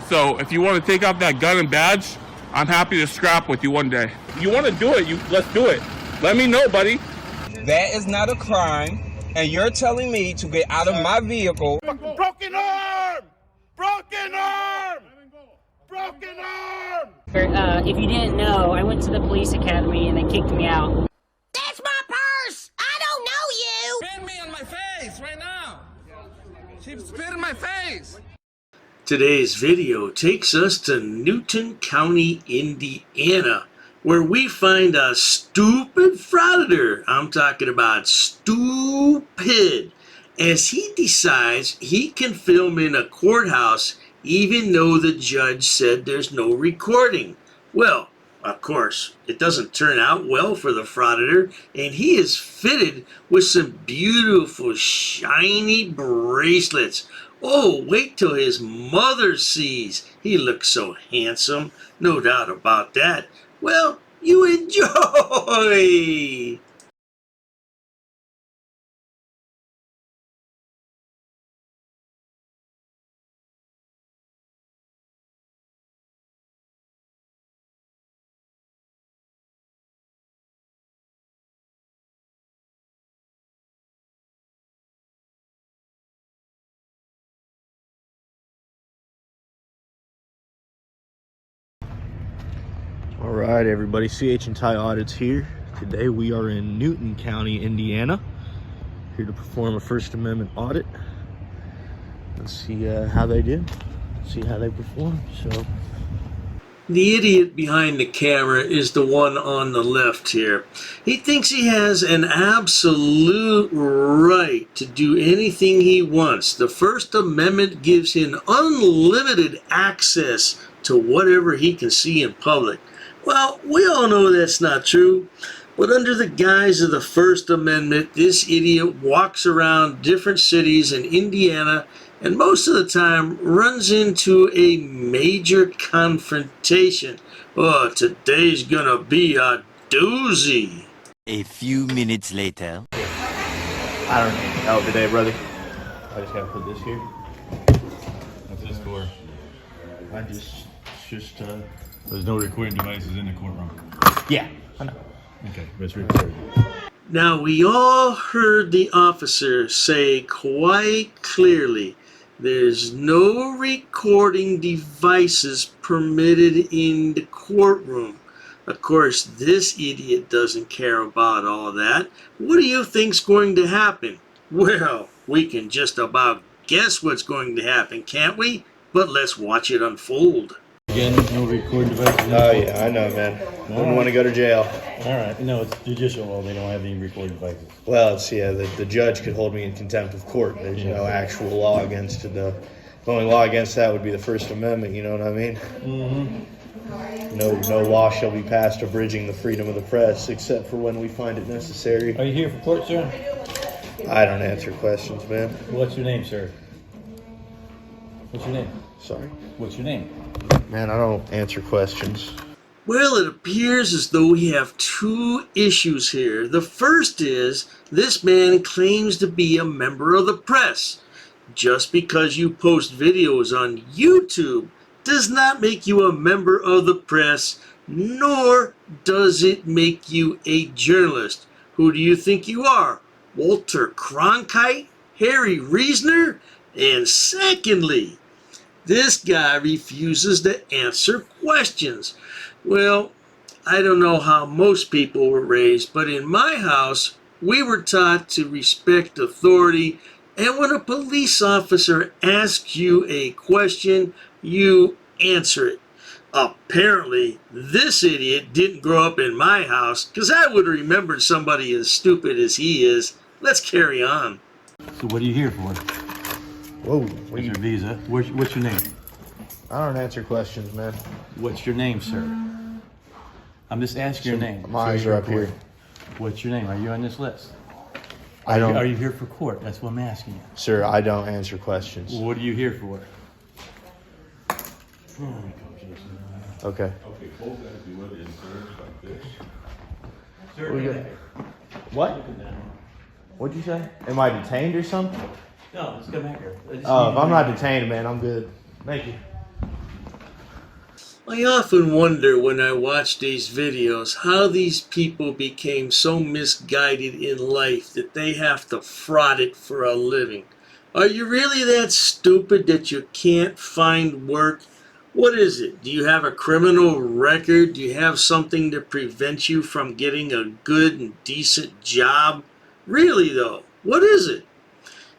So if you want to take out that gun and badge, I'm happy to scrap with you one day. You want to do it, let's do it. Let me know, buddy. That is not a crime, and you're telling me to get out of my vehicle. Broken arm! Broken arm! Broken arm! If you didn't know, I went to the police academy and they kicked me out. That's my purse! I don't know you! Spit me on my face right now! She spit in my face! Today's video takes us to Newton County, Indiana, where we find a stupid frauditor. I'm talking about stupid, as he decides he can film in a courthouse even though the judge said there's no recording. Well, of course, it doesn't turn out well for the frauditor, and he is fitted with some beautiful shiny bracelets. Oh, wait till his mother sees. He looks so handsome, no doubt about that. Well, you enjoy! All right, everybody, CH and Ty Audits here. Today we are in Newton County, Indiana, here to perform a First Amendment audit. Let's see how they did, see how they perform. So, the idiot behind the camera is the one on the left here. He thinks he has an absolute right to do anything he wants. The First Amendment gives him unlimited access to whatever he can see in public. Well, we all know that's not true, but under the guise of the First Amendment, this idiot walks around different cities in Indiana and most of the time runs into a major confrontation. Oh, today's gonna be a doozy. A few minutes later. I don't need help today, brother. I just gotta put this here. What's this for? I just There's no recording devices in the courtroom. yeah, I know. Okay, let's record. Now, we all heard the officer say quite clearly, there's no recording devices permitted in the courtroom. Of course, this idiot doesn't care about all that. What do you think's going to happen? Well, we can just about guess what's going to happen, can't we? But let's watch it unfold. Again, no recording devices. Oh yeah, I know, man. Wouldn't want to go to jail. All right. No, it's judicial law. They don't have any recording devices. Well, it's the judge could hold me in contempt of court. There's no actual law against it. The only law against that would be the First Amendment. You know what I mean? Mm-hmm. No law shall be passed abridging the freedom of the press, except for when we find it necessary. Are you here for court, sir? I don't answer questions, man. What's your name, sir? What's your name? Sorry. What's your name? Man, I don't answer questions. Well, it appears as though we have two issues here. The first is, this man claims to be a member of the press. Just because you post videos on YouTube does not make you a member of the press, nor does it make you a journalist. Who do you think you are? Walter Cronkite? Harry Reasoner? And secondly, this guy refuses to answer questions. Well, I don't know how most people were raised, but in my house, we were taught to respect authority, and when a police officer asks you a question, you answer it. Apparently, this idiot didn't grow up in my house, because I would have remembered somebody as stupid as he is. Let's carry on. So what are you here for? Whoa. What's your visa? What's your name? I don't answer questions, man. What's your name, sir? I'm just asking your name. My eyes are up here. What's your name? Are you on this list? I don't. Are you here for court? That's what I'm asking you. Sir, I don't answer questions. What are you here for? Okay. What? What'd you say? Am I detained or something? No, let's come back here. Oh, if I'm not detained, man, I'm good. Thank you. I often wonder when I watch these videos how these people became so misguided in life that they have to fraud it for a living. Are you really that stupid that you can't find work? What is it? Do you have a criminal record? Do you have something to prevent you from getting a good and decent job? Really though, what is it?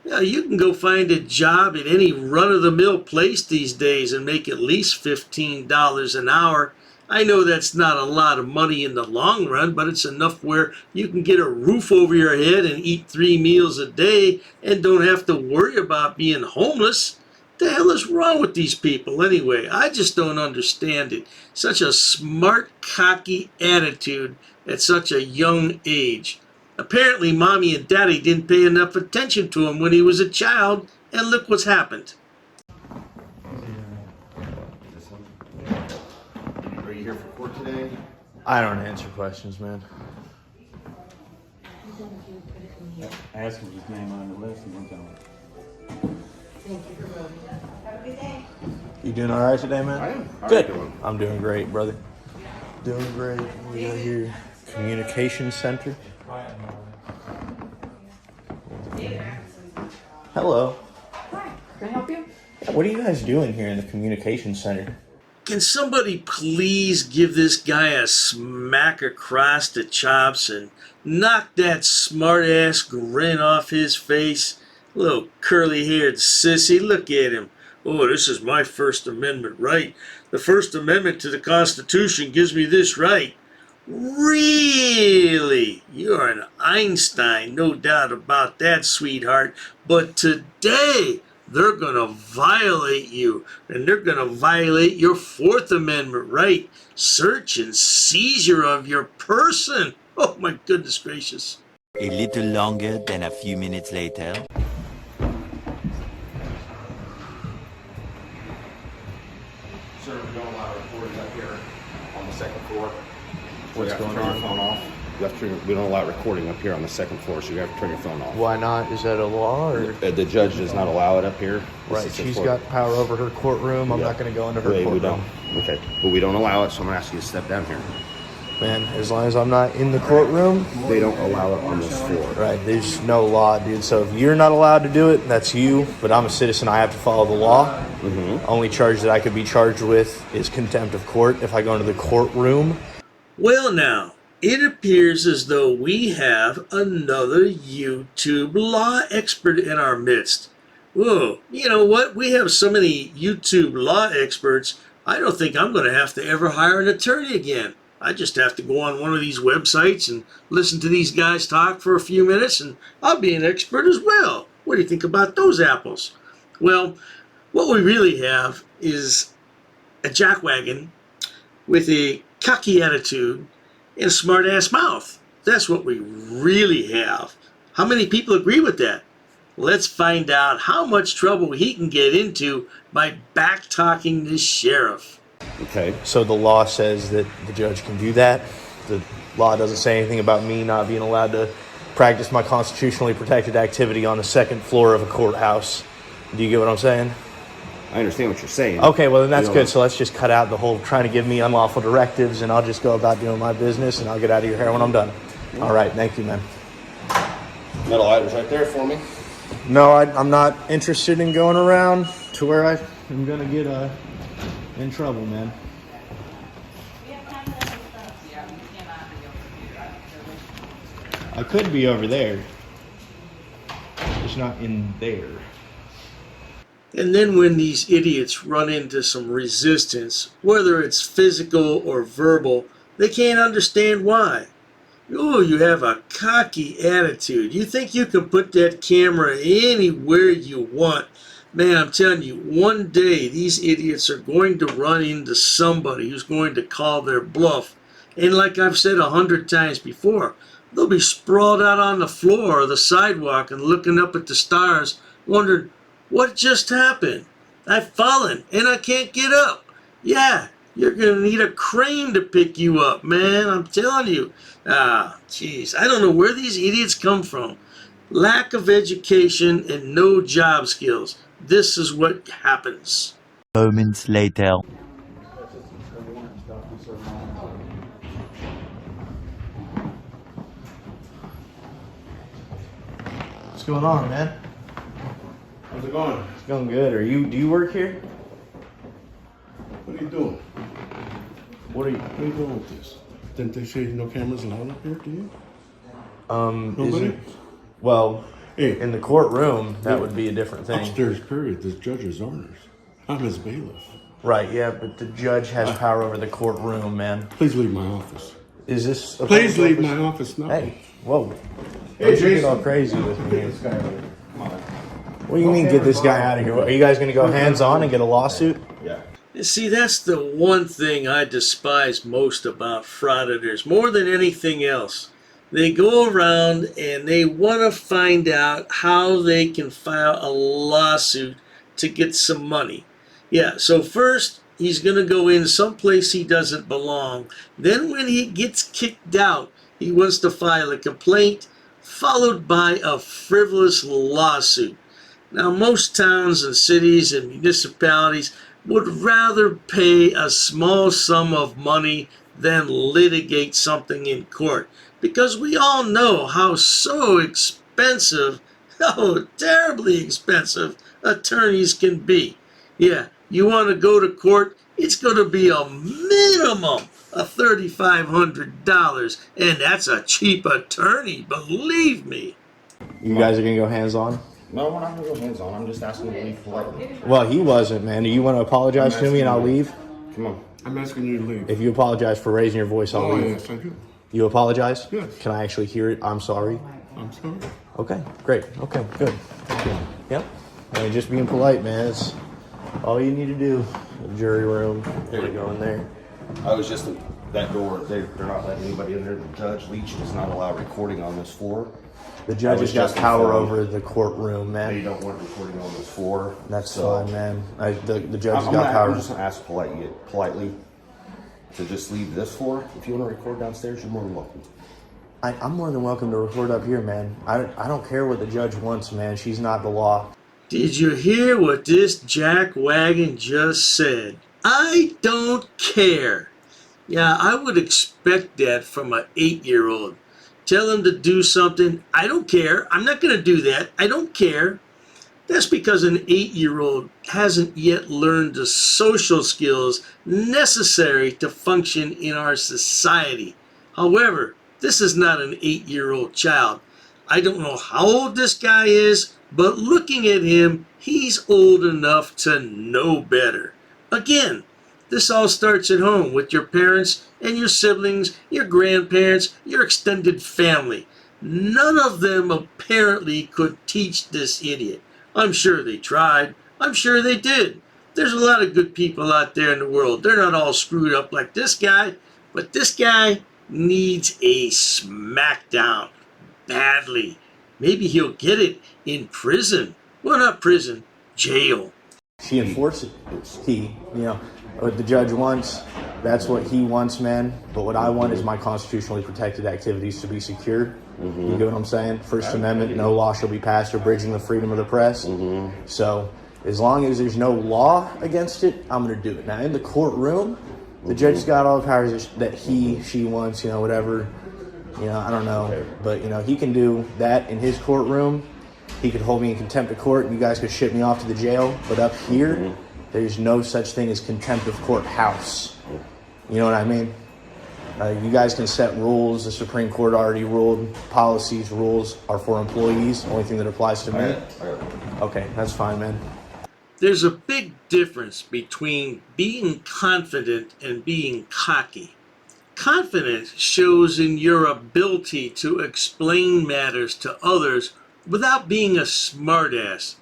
Yeah, you can go find a job at any run-of-the-mill place these days and make at least $15 an hour. I know that's not a lot of money in the long run, but it's enough where you can get a roof over your head and eat 3 meals a day and don't have to worry about being homeless. What the hell is wrong with these people anyway? I just don't understand it. Such a smart, cocky attitude at such a young age. Apparently, Mommy and Daddy didn't pay enough attention to him when he was a child, and look what's happened. Are you here for court today? I don't answer questions, man. Ask him his name on the list and he'll tell me. You doing all right today, man? I am. How Good. are you doing? I'm doing great, brother. Doing great. We got here communication center. Hello. Hi, can I help you? What are you guys doing here in the communication center? Can somebody please give this guy a smack across the chops and knock that smart-ass grin off his face? Little curly-haired sissy, look at him. Oh, this is my First Amendment right. The First Amendment to the Constitution gives me this right. Really? You're an Einstein, no doubt about that, sweetheart. But today, they're going to violate you, and they're going to violate your Fourth Amendment right. Search and seizure of your person. Oh, my goodness gracious. A little longer than a few minutes later. Sir, we don't allow recording up here on the second floor. What's going on? Your phone off. We don't allow recording up here on the second floor, so you have to turn your phone off. Why not? Is that a law? Or? The judge does not allow it up here. Right, she's got power over her courtroom. I'm not going to go into her courtroom. We don't. Okay, but we don't allow it, so I'm going to ask you to step down here. Man, as long as I'm not in the courtroom. They don't allow it on this floor. Right, there's no law, dude. So if you're not allowed to do it, that's you. But I'm a citizen. I have to follow the law. Only charge that I could be charged with is contempt of court if I go into the courtroom. Well now, it appears as though we have another YouTube law expert in our midst. Whoa, you know what? We have so many YouTube law experts, I don't think I'm going to have to ever hire an attorney again. I just have to go on one of these websites and listen to these guys talk for a few minutes, and I'll be an expert as well. What do you think about those apples? Well, what we really have is a jackwagon with a cocky attitude and a smart-ass mouth. That's what we really have. How many people agree with that? Let's find out how much trouble he can get into by back-talking the sheriff. Okay. So the law says that the judge can do that. The law doesn't say anything about me not being allowed to practice my constitutionally protected activity on the second floor of a courthouse. Do you get what I'm saying? I understand what you're saying. Okay, well then that's good. So let's just cut out the whole trying to give me unlawful directives, and I'll just go about doing my business, and I'll get out of your hair when I'm done. All right, thank you, man. Metal items right there for me. No, I'm not interested in going around to where I'm going to get in trouble, man. I could be over there. It's not in there. And then when these idiots run into some resistance, whether it's physical or verbal, they can't understand why. Oh, you have a cocky attitude. You think you can put that camera anywhere you want. Man, I'm telling you, one day these idiots are going to run into somebody who's going to call their bluff. And like I've said 100 times before, they'll be sprawled out on the floor or the sidewalk and looking up at the stars, wondering, what just happened? I've fallen and I can't get up. Yeah, you're going to need a crane to pick you up, man. I'm telling you. Jeez, I don't know where these idiots come from. Lack of education and no job skills. This is what happens. Moments later. going on, man? How's it going? It's going good. Do you work here? What are you doing? What are you doing with this? Didn't they say no cameras allowed up here, do you? Nobody? Well, hey, in the courtroom, that would be a different thing. Upstairs, period. The judge's orders. I'm his bailiff. Right, yeah, but the judge has power over the courtroom, man. Please leave my office. Is this... Please leave my office now. Hey, whoa. Hey, Don't you get all crazy with me. What do you mean get this guy out of here? Are you guys going to go hands-on and get a lawsuit? Yeah. You see, that's the one thing I despise most about frauditors, more than anything else. They go around and they want to find out how they can file a lawsuit to get some money. Yeah, so first he's going to go in someplace he doesn't belong. Then when he gets kicked out, he wants to file a complaint, followed by a frivolous lawsuit. Now, most towns and cities and municipalities would rather pay a small sum of money than litigate something in court, because we all know how so expensive, how terribly expensive attorneys can be. Yeah, you want to go to court, it's going to be a minimum of $3,500, and that's a cheap attorney, believe me. You guys are going to go hands-on? No, we're not going to go hands-on. I'm just asking you to leave politely. Well, he wasn't, man. Do you want to apologize to me and I'll leave? Come on. I'm asking you to leave. If you apologize for raising your voice, I'll leave. Yes, I do. You apologize? Yes. Can I actually hear it? I'm sorry. I'm sorry. Okay, great. Okay, good. Yep. I mean, just being polite, man. It's all you need to do. The jury room. There you go in there. I was just that door. They're not letting anybody in there. The judge Leach does not allow recording on this floor. The judge has got power over the courtroom, man. They don't want recording on this floor. That's fine, man. The judge has got power. I'm just going to ask politely to just leave this floor. If you want to record downstairs, you're more than welcome. I'm more than welcome to record up here, man. I don't care what the judge wants, man. She's not the law. Did you hear what this jackwagon just said? I don't care. Yeah, I would expect that from an 8-year-old. Tell him to do something. I don't care. I'm not going to do that. I don't care. That's because an 8-year-old hasn't yet learned the social skills necessary to function in our society. However, this is not an 8-year-old child. I don't know how old this guy is, but looking at him, he's old enough to know better. Again, this all starts at home with your parents and your siblings, your grandparents, your extended family. None of them apparently could teach this idiot. I'm sure they tried. I'm sure they did. There's a lot of good people out there in the world. They're not all screwed up like this guy, but this guy needs a smackdown badly. Maybe he'll get it in prison. Well, not prison, jail. She enforces it. What the judge wants, that's what he wants, man. But what I want is my constitutionally protected activities to be secured. You get what I'm saying? First Amendment, no law shall be passed abridging the freedom of the press. So as long as there's no law against it, I'm going to do it. Now, in the courtroom, the judge's got all the powers that she wants, whatever. I don't know. But, he can do that in his courtroom. He could hold me in contempt of court, and you guys could ship me off to the jail. But up here, there's no such thing as contempt of court house. You know what I mean? You guys can set rules. The Supreme Court already ruled. Policies, rules are for employees. Only thing that applies to me. Okay, that's fine, man. There's a big difference between being confident and being cocky. Confidence shows in your ability to explain matters to others without being a smartass.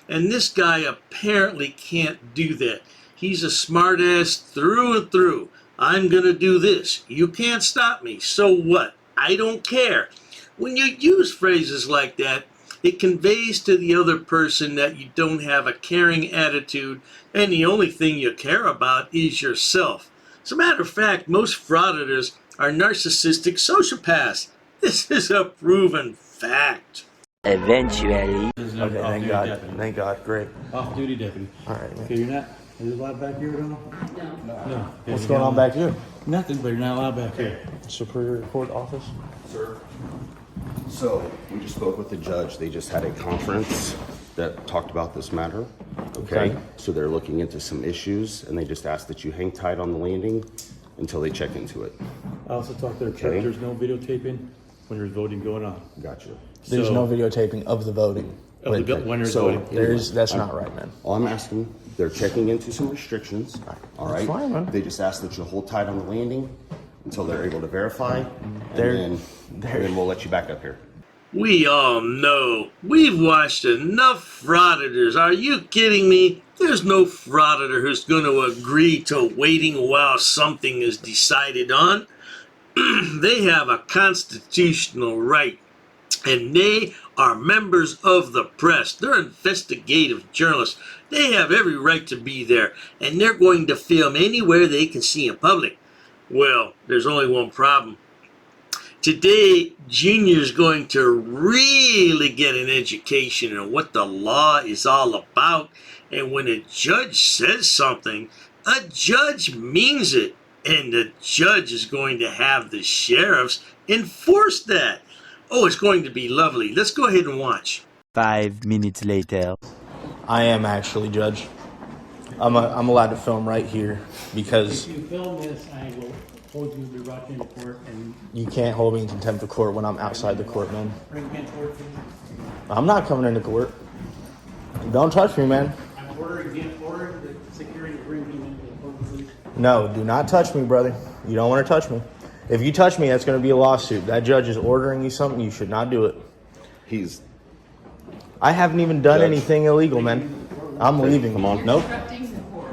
And this guy apparently can't do that. He's a smartass through and through. I'm going to do this. You can't stop me. So what? I don't care. When you use phrases like that, it conveys to the other person that you don't have a caring attitude and the only thing you care about is yourself. As a matter of fact, most frauditors are narcissistic sociopaths. This is a proven fact. Eventually. Okay, thank God. Thank God. Great. Off-duty deputy. All right, man. Okay, you're not. Are you allowed back here at all? No. Okay, What's going on back here? Nothing, but you're not allowed back here. Superior Court office? Sir. So we just spoke with the judge. They just had a conference that talked about this matter. Okay. So they're looking into some issues, and they just asked that you hang tight on the landing until they check into it. I also talked to the clerk. There's no videotaping when there's voting going on. Gotcha. There's no videotaping of the voting. When there's voting. That's not right, man. All I'm asking, they're checking into some restrictions. All right. Fine, man. They just ask that you hold tight on the landing until they're able to verify, and then we'll let you back up here. We all know. We've watched enough Frauditors. Are you kidding me? There's no Frauditor who's going to agree to waiting while something is decided on. They have a constitutional right, and they are members of the press. They're investigative journalists. They have every right to be there, and they're going to film anywhere they can see in public. Well, there's only one problem. Today, Junior's going to really get an education on what the law is all about. And when a judge says something, a judge means it. And the judge is going to have the sheriffs enforce that. Oh, it's going to be lovely. Let's go ahead and watch. 5 minutes later. I am actually, Judge. I'm allowed to film right here because If you film this, I will hold you, be brought you into court, and you can't hold me in contempt of court when I'm outside the court, man. bring you into court for you. I'm not coming into court. Don't touch me, man. I'm ordering the security to bring you into the court, please. No, do not touch me, brother. You don't want to touch me. If you touch me, that's going to be a lawsuit. That judge is ordering you something. You should not do it. I haven't even done anything illegal, man. I'm leaving. Come on. Nope.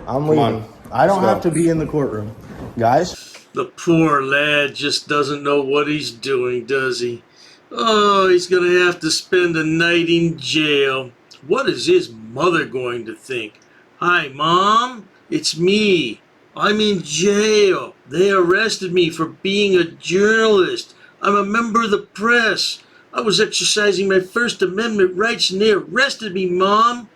I'm leaving. I don't have to be in the courtroom. Guys? The poor lad just doesn't know what he's doing, does he? Oh, he's going to have to spend a night in jail. What is his mother going to think? Hi, Mom. It's me. I'm in jail. They arrested me for being a journalist. I'm a member of the press. I was exercising my First Amendment rights and they arrested me, Mom.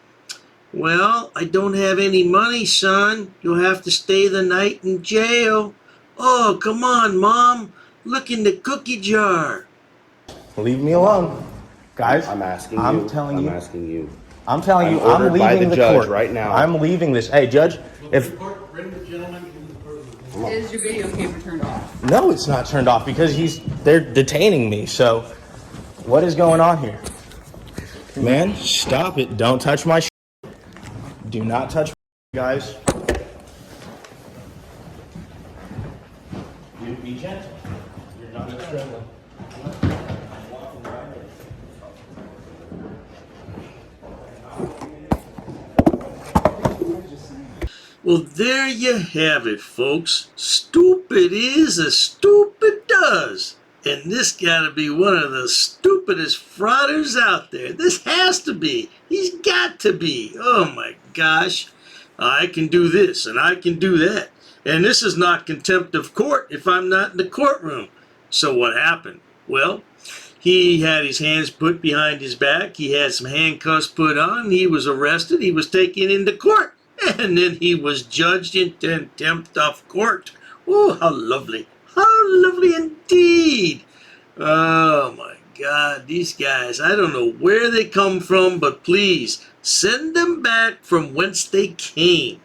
Well, I don't have any money, son. You'll have to stay the night in jail. Oh, come on, Mom. Look in the cookie jar. Leave me alone. Guys, I'm asking I'm you. telling I'm you. asking you. I'm telling you, I'm ordered by leaving the the judge court right now. I'm leaving this. Hey, Judge, if Bring the gentleman into the courtroom. Is your video camera turned off? no, it's not turned off because they're detaining me. So, what is going on here? Man, stop it. Don't touch my Do not touch my guys. You be gentle. You're not a criminal. Well, there you have it, folks. Stupid is as stupid does. And this gotta be one of the stupidest frauders out there. This has to be. He's got to be. Oh my gosh. I can do this and I can do that. And this is not contempt of court if I'm not in the courtroom. So what happened? Well, he had his hands put behind his back. He had some handcuffs put on. He was arrested. He was taken into court. And then he was judged in contempt of court. Oh, how lovely. How lovely indeed. Oh, my God. These guys, I don't know where they come from, but please send them back from whence they came.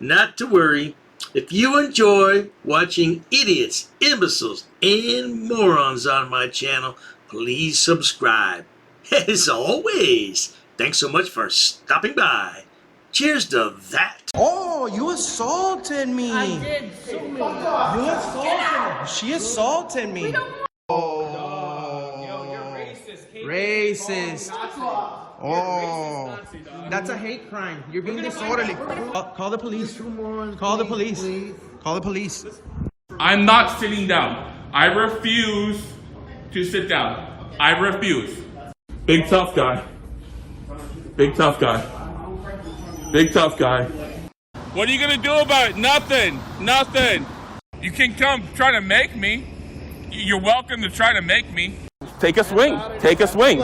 Not to worry. If you enjoy watching idiots, imbeciles, and morons on my channel, please subscribe. As always, thanks so much for stopping by. Cheers to that. Oh, you assaulted me. I did so many. You assaulted me. She assaulted me. Racist. Oh, that's a hate crime. You're being disorderly. Call the police. Call the police. Call the police. I'm not sitting down. I refuse to sit down. I refuse. Big tough guy. Big tough guy. Big tough guy. What are you gonna do about it? Nothing. Nothing. You can come try to make me. You're welcome to try to make me. Take a swing. Take a swing.